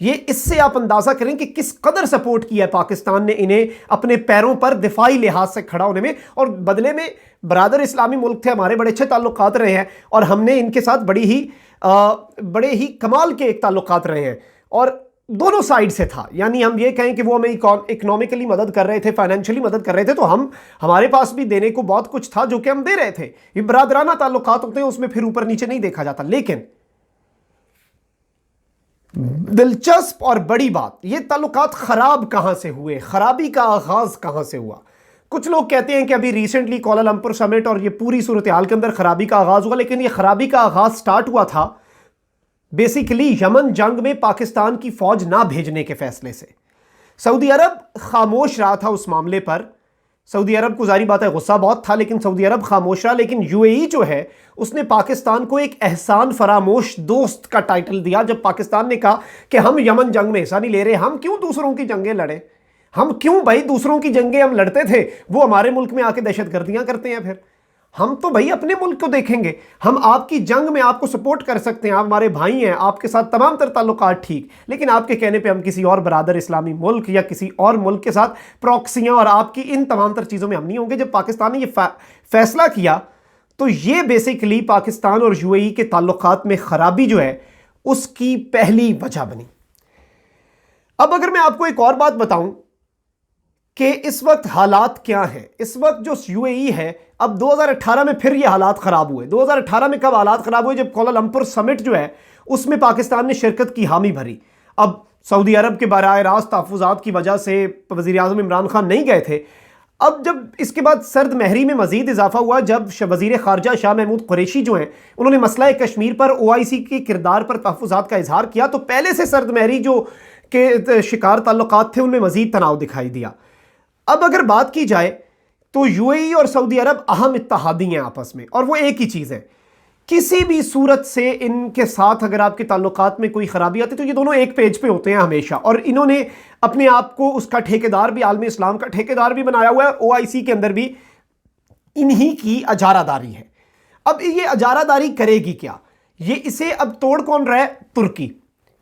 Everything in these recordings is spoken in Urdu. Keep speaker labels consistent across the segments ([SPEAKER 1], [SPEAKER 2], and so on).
[SPEAKER 1] یہ اس سے آپ اندازہ کریں کہ کس قدر سپورٹ کیا ہے پاکستان نے انہیں اپنے پیروں پر دفاعی لحاظ سے کھڑا ہونے میں، اور بدلے میں برادر اسلامی ملک تھے، ہمارے بڑے اچھے تعلقات رہے ہیں اور ہم نے ان کے ساتھ بڑے ہی کمال کے ایک تعلقات رہے ہیں، اور دونوں سائیڈ سے تھا. یعنی ہم یہ کہیں کہ وہ ہمیں اکنامکلی مدد کر رہے تھے، فائنینشلی مدد کر رہے تھے، تو ہمارے پاس بھی دینے کو بہت کچھ تھا جو کہ ہم دے رہے تھے. یہ برادرانہ تعلقات ہوتے ہیں، اس میں پھر اوپر نیچے نہیں دیکھا جاتا. لیکن دلچسپ اور بڑی بات، یہ تعلقات خراب کہاں سے ہوئے، خرابی کا آغاز کہاں سے ہوا؟ کچھ لوگ کہتے ہیں کہ ابھی ریسنٹلی کوالالمپور سمٹ اور یہ پوری صورتحال کے اندر خرابی کا آغاز ہوا، لیکن یہ خرابی کا آغاز سٹارٹ ہوا تھا بیسیکلی یمن جنگ میں پاکستان کی فوج نہ بھیجنے کے فیصلے سے. سعودی عرب خاموش رہا تھا اس معاملے پر. سعودی عرب کو ظاہری بات ہے غصہ بہت تھا، لیکن سعودی عرب خاموش رہا. لیکن یو اے ای جو ہے اس نے پاکستان کو ایک احسان فراموش دوست کا ٹائٹل دیا جب پاکستان نے کہا کہ ہم یمن جنگ میں حصہ نہیں لے رہے. ہم کیوں دوسروں کی جنگیں لڑیں؟ ہم کیوں بھائی دوسروں کی جنگیں ہم لڑتے تھے، وہ ہمارے ملک میں آ کے دہشت گردیاں کرتے ہیں. پھر ہم تو بھائی اپنے ملک کو دیکھیں گے. ہم آپ کی جنگ میں آپ کو سپورٹ کر سکتے ہیں، آپ ہمارے بھائی ہیں، آپ کے ساتھ تمام تر تعلقات ٹھیک، لیکن آپ کے کہنے پہ ہم کسی اور برادر اسلامی ملک یا کسی اور ملک کے ساتھ پروکسیاں اور آپ کی ان تمام تر چیزوں میں ہم نہیں ہوں گے. جب پاکستان نے یہ فیصلہ کیا تو یہ بیسیکلی پاکستان اور یو اے ای کے تعلقات میں خرابی جو ہے اس کی پہلی وجہ بنی. اب اگر میں آپ کو ایک اور بات بتاؤں کہ اس وقت حالات کیا ہیں، اس وقت جو یو اے ای ہے، اب 2018 میں پھر یہ حالات خراب ہوئے. 2018 میں کب حالات خراب ہوئے؟ جب کوالالمپور سمٹ جو ہے اس میں پاکستان نے شرکت کی حامی بھری. اب سعودی عرب کے براہ راست تحفظات کی وجہ سے وزیر اعظم عمران خان نہیں گئے تھے. اب جب اس کے بعد سرد مہری میں مزید اضافہ ہوا جب وزیر خارجہ شاہ محمود قریشی جو ہیں انہوں نے مسئلہ کشمیر پر او آئی سی کے کردار پر تحفظات کا اظہار کیا، تو پہلے سے سرد مہری جو کے شکار تعلقات تھے ان میں مزید تناؤ دکھائی دیا. اب اگر بات کی جائے تو یو اے ای اور سعودی عرب اہم اتحادی ہیں آپس میں، اور وہ ایک ہی چیز ہے. کسی بھی صورت سے ان کے ساتھ اگر آپ کے تعلقات میں کوئی خرابی آتی تو یہ دونوں ایک پیج پہ ہوتے ہیں ہمیشہ، اور انہوں نے اپنے آپ کو اس کا ٹھیکیدار بھی، عالم اسلام کا ٹھیکیدار بھی بنایا ہوا ہے. او آئی سی کے اندر بھی انہی کی اجارہ داری ہے. اب یہ اجارہ داری کرے گی کیا؟ یہ اسے اب توڑ کون رہا ہے؟ ترکی.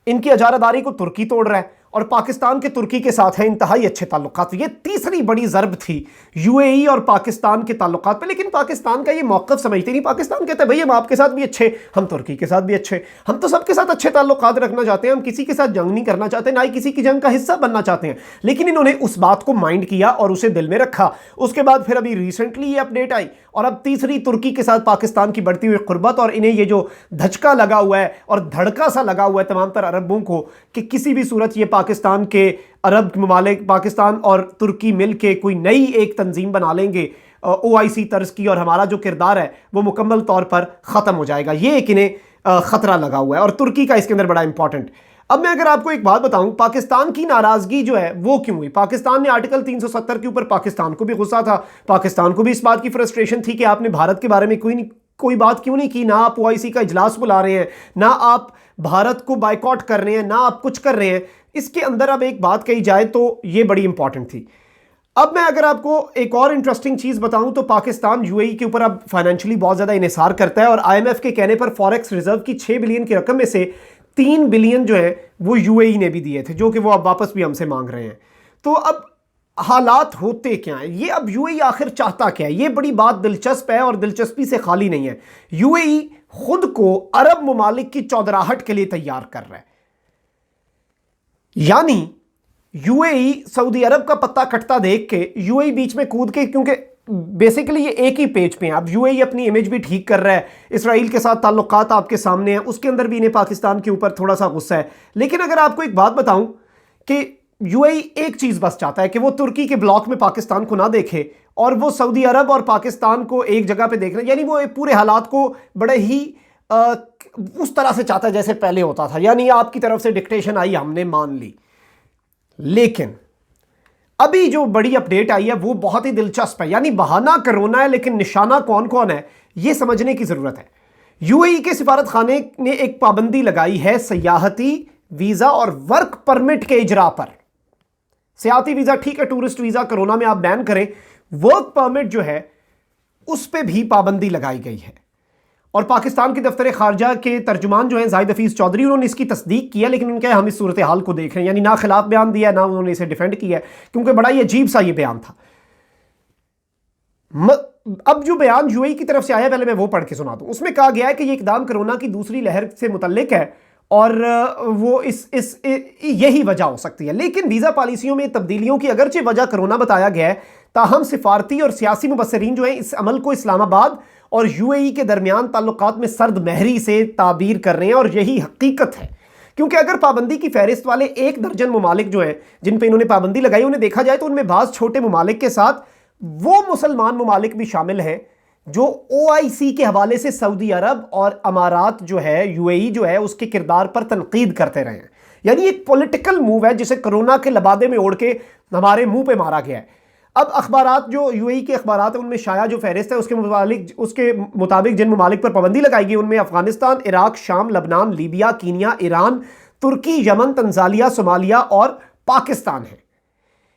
[SPEAKER 1] ان کی اجارہ داری کو ترکی توڑ رہا ہے، اور پاکستان کے ترکی کے ساتھ ہیں انتہائی اچھے تعلقات. یہ تیسری بڑی ضرب تھی یو اے ای اور پاکستان کے تعلقات پہ. لیکن پاکستان کا یہ موقف سمجھتے نہیں. پاکستان کہتا ہے بھئی ہم آپ کے ساتھ بھی اچھے، ہم ترکی کے ساتھ بھی اچھے، ہم تو سب کے ساتھ اچھے تعلقات رکھنا چاہتے ہیں، ہم کسی کے ساتھ جنگ نہیں کرنا چاہتے، نہ ہی کسی کی جنگ کا حصہ بننا چاہتے ہیں. لیکن انہوں نے اس بات کو مائنڈ کیا اور اسے دل میں رکھا. اس کے بعد پھر ابھی ریسنٹلی یہ اپڈیٹ آئی، اور اب تیسری ترکی کے ساتھ پاکستان کی بڑھتی ہوئی قربت، اور انہیں یہ جو دھچکا لگا ہوا ہے اور دھڑکا سا لگا ہوا ہے تمام تر عربوں کو کہ کسی بھی صورت یہ پاکستان کے عرب ممالک، پاکستان اور ترکی مل کے کوئی نئی ایک تنظیم بنا لیں گے او آئی سی طرز کی، اور ہمارا جو کردار ہے وہ مکمل طور پر ختم ہو جائے گا. یہ ایک انہیں خطرہ لگا ہوا ہے، اور ترکی کا اس کے اندر بڑا امپورٹنٹ. اب میں اگر آپ کو ایک بات بتاؤں، پاکستان کی ناراضگی جو ہے وہ کیوں ہوئی؟ پاکستان نے آرٹیکل 370 کے اوپر پاکستان کو بھی غصہ تھا، پاکستان کو بھی اس بات کی فرسٹریشن تھی کہ آپ نے بھارت کے بارے میں کوئی بات کیوں نہیں کی، نہ آپ او آئی سی کا اجلاس بلا رہے ہیں، نہ آپ بھارت کو بائیکاٹ کر رہے ہیں، نہ آپ کچھ کر رہے ہیں. اس کے اندر اب ایک بات کہی جائے تو یہ بڑی امپورٹنٹ تھی. اب میں اگر آپ کو ایک اور انٹرسٹنگ چیز بتاؤں تو پاکستان یو اے ای کے اوپر اب فائنینشلی بہت زیادہ انحصار کرتا ہے، اور آئی ایم ایف کے کہنے پر فوریکس ریزرو کی 6 بلین کی رقم میں سے 3 بلین جو ہے وہ یو اے ای نے بھی دیے تھے، جو کہ وہ اب واپس بھی ہم سے مانگ رہے ہیں. تو اب حالات ہوتے کیا ہیں؟ یہ اب یو اے ای آخر چاہتا کیا ہے؟ یہ بڑی بات دلچسپ ہے اور دلچسپی سے خالی نہیں ہے. یو اے ای خود کو عرب ممالک کی چودراہٹ کے لیے تیار کر رہا ہے. یعنی یو اے ای سعودی عرب کا پتہ کٹتا دیکھ کے یو اے ای بیچ میں کود کے، کیونکہ بیسیکلی یہ ایک ہی پیج پہ ہیں. اب یو اے ای اپنی امیج بھی ٹھیک کر رہا ہے، اسرائیل کے ساتھ تعلقات آپ کے سامنے ہیں، اس کے اندر بھی انہیں پاکستان کے اوپر تھوڑا سا غصہ ہے. لیکن اگر آپ کو ایک بات بتاؤں کہ یو اے ای ایک چیز بس چاہتا ہے کہ وہ ترکی کے بلاک میں پاکستان کو نہ دیکھے، اور وہ سعودی عرب اور پاکستان کو ایک جگہ پہ دیکھ رہے ہیں. یعنی وہ پورے حالات کو بڑے ہی اس طرح سے چاہتا ہے جیسے پہلے ہوتا تھا، یعنی آپ کی طرف سے ڈکٹیشن آئی، ہم نے مان لی. لیکن ابھی جو بڑی اپڈیٹ آئی ہے وہ بہت ہی دلچسپ ہے. یعنی بہانہ کرونا ہے لیکن نشانہ کون کون ہے یہ سمجھنے کی ضرورت ہے. یو اے ای کے سفارت خانے نے ایک پابندی لگائی ہے سیاحتی ویزا اور ورک پرمٹ کے اجرا پر. سیاحتی ویزا ٹھیک ہے، ٹورسٹ ویزا کرونا میں آپ بین کریں، ورک پرمٹ جو ہے اس پہ بھی پابندی لگائی گئی ہے. اور پاکستان کے دفتر خارجہ کے ترجمان جو ہیں زاہد حفیظ چودھری، انہوں نے اس کی تصدیق کی ہے، لیکن ان کا ہم اس صورتحال کو دیکھ رہے ہیں، یعنی نہ خلاف بیان دیا ہے نہ انہوں نے اسے ڈیفینڈ کیا ہے، کیونکہ بڑا ہی عجیب سا یہ بیان تھا۔ اب جو بیان یو اے ای کی طرف سے آیا پہلے میں وہ پڑھ کے سنا دوں۔ اس میں کہا گیا ہے کہ یہ اقدام کرونا کی دوسری لہر سے متعلق ہے اور وہ یہی وجہ ہو سکتی ہے، لیکن ویزا پالیسیوں میں تبدیلیوں کی اگرچہ وجہ کرونا بتایا گیا ہے، تاہم سفارتی اور سیاسی مبصرین جو ہیں اس عمل کو اسلام آباد اور یو اے ای کے درمیان تعلقات میں سرد مہری سے تعبیر کر رہے ہیں، اور یہی حقیقت ہے، کیونکہ اگر پابندی کی فہرست والے 1 درجن ممالک جو ہیں جن پہ انہوں نے پابندی لگائی انہیں دیکھا جائے تو ان میں بعض چھوٹے ممالک کے ساتھ وہ مسلمان ممالک بھی شامل ہیں جو او آئی سی کے حوالے سے سعودی عرب اور امارات جو ہے، یو اے ای جو ہے، اس کے کردار پر تنقید کرتے رہے ہیں۔ یعنی ایک پولیٹیکل موو ہے جسے کرونا کے لبادے میں اوڑھ کے ہمارے منہ پہ مارا گیا ہے۔ اب اخبارات جو یو اے ای کے اخبارات ہیں ان میں شائع جو فہرست ہے اس کے مطابق جن ممالک پر پابندی لگائی گئی ان میں افغانستان، عراق، شام، لبنان، لیبیا، کینیا، ایران، ترکی، یمن، تنزانیہ، صومالیہ اور پاکستان ہے۔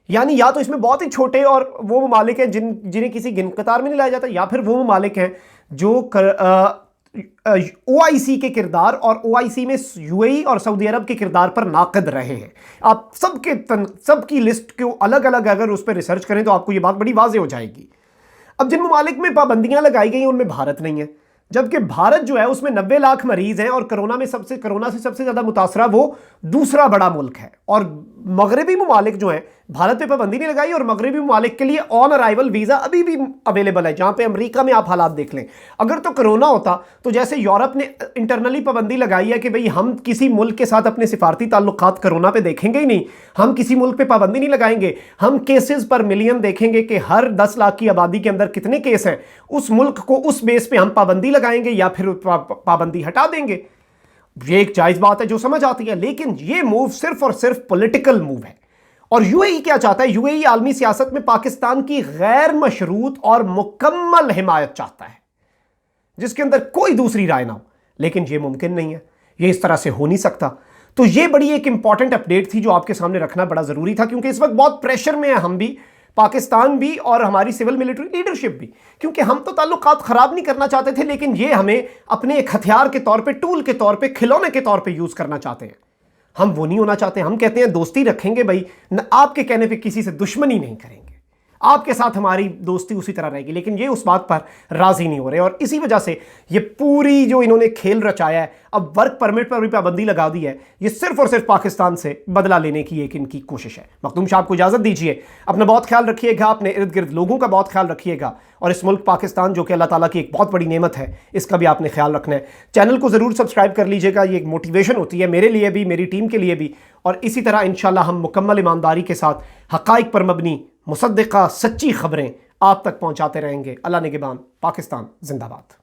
[SPEAKER 1] یعنی یا تو اس میں بہت ہی چھوٹے اور وہ ممالک ہیں جنہیں کسی گن قطار میں نہیں لایا جاتا، یا پھر وہ ممالک ہیں جو او آئی سی کے کردار اور او آئی سی میں یو اے ای اور سعودی عرب کے کردار پر ناقد رہے ہیں۔ آپ سب کی لسٹ کو الگ الگ اگر اس پہ ریسرچ کریں تو آپ کو یہ بات بڑی واضح ہو جائے گی۔ اب جن ممالک میں پابندیاں لگائی گئی ہیں ان میں بھارت نہیں ہے، جبکہ بھارت جو ہے اس میں 90 لاکھ مریض ہیں اور کرونا سے سب سے زیادہ متاثرہ وہ دوسرا بڑا ملک ہے۔ اور مغربی ممالک جو ہیں بھارت پہ پابندی نہیں لگائی، اور مغربی ممالک کے لیے آن ارائیول ویزا ابھی بھی اویلیبل ہے، جہاں پہ امریکہ میں آپ حالات دیکھ لیں۔ اگر تو کرونا ہوتا تو جیسے یورپ نے انٹرنلی پابندی لگائی ہے کہ بھئی ہم کسی ملک کے ساتھ اپنے سفارتی تعلقات کرونا پہ دیکھیں گے ہی نہیں، ہم کسی ملک پہ پابندی نہیں لگائیں گے، ہم کیسز پر ملین دیکھیں گے کہ ہر 10 لاکھ کی آبادی کے اندر کتنے کیس ہیں، اس ملک کو اس بیس پہ ہم پابندی لگائیں گے یا پھر پابندی ہٹا دیں گے۔ یہ ایک جائز بات ہے جو سمجھ آتی ہے، لیکن یہ موو صرف اور صرف پولیٹیکل موو ہے۔ اور یو اے ای کیا چاہتا ہے؟ یو اے ای عالمی سیاست میں پاکستان کی غیر مشروط اور مکمل حمایت چاہتا ہے، جس کے اندر کوئی دوسری رائے نہ ہو، لیکن یہ ممکن نہیں ہے، یہ اس طرح سے ہو نہیں سکتا۔ تو یہ بڑی ایک امپورٹنٹ اپڈیٹ تھی جو آپ کے سامنے رکھنا بڑا ضروری تھا، کیونکہ اس وقت بہت پریشر میں ہیں ہم بھی، پاکستان بھی اور ہماری سول ملٹری لیڈرشپ بھی، کیونکہ ہم تو تعلقات خراب نہیں کرنا چاہتے تھے، لیکن یہ ہمیں اپنے ایک ہتھیار کے طور پہ، ٹول کے طور پہ، کھلونے کے طور پہ یوز کرنا چاہتے ہیں۔ ہم وہ نہیں ہونا چاہتے، ہم کہتے ہیں دوستی رکھیں گے بھائی، آپ کے کہنے پہ کسی سے دشمنی نہیں کریں گے، آپ کے ساتھ ہماری دوستی اسی طرح رہے گی، لیکن یہ اس بات پر راضی نہیں ہو رہے، اور اسی وجہ سے یہ پوری جو انہوں نے کھیل رچایا ہے، اب ورک پرمٹ پر بھی پابندی لگا دی ہے، یہ صرف اور صرف پاکستان سے بدلہ لینے کی ایک ان کی کوشش ہے۔ مخدوم صاحب کو اجازت دیجیے، اپنا بہت خیال رکھیے گا، اپنے ارد گرد لوگوں کا بہت خیال رکھیے گا، اور اس ملک پاکستان جو کہ اللہ تعالیٰ کی ایک بہت بڑی نعمت ہے، اس کا بھی آپ نے خیال رکھنا ہے۔ چینل کو ضرور سبسکرائب کر لیجیے گا، یہ ایک موٹیویشن ہوتی ہے میرے لیے بھی، میری ٹیم کے لیے بھی، اور اسی طرح انشاءاللہ ہم مکمل ایمانداری کے ساتھ حقائق پر مبنی مصدقہ سچی خبریں آپ تک پہنچاتے رہیں گے۔ اللہ نگہبان، پاکستان زندہ باد۔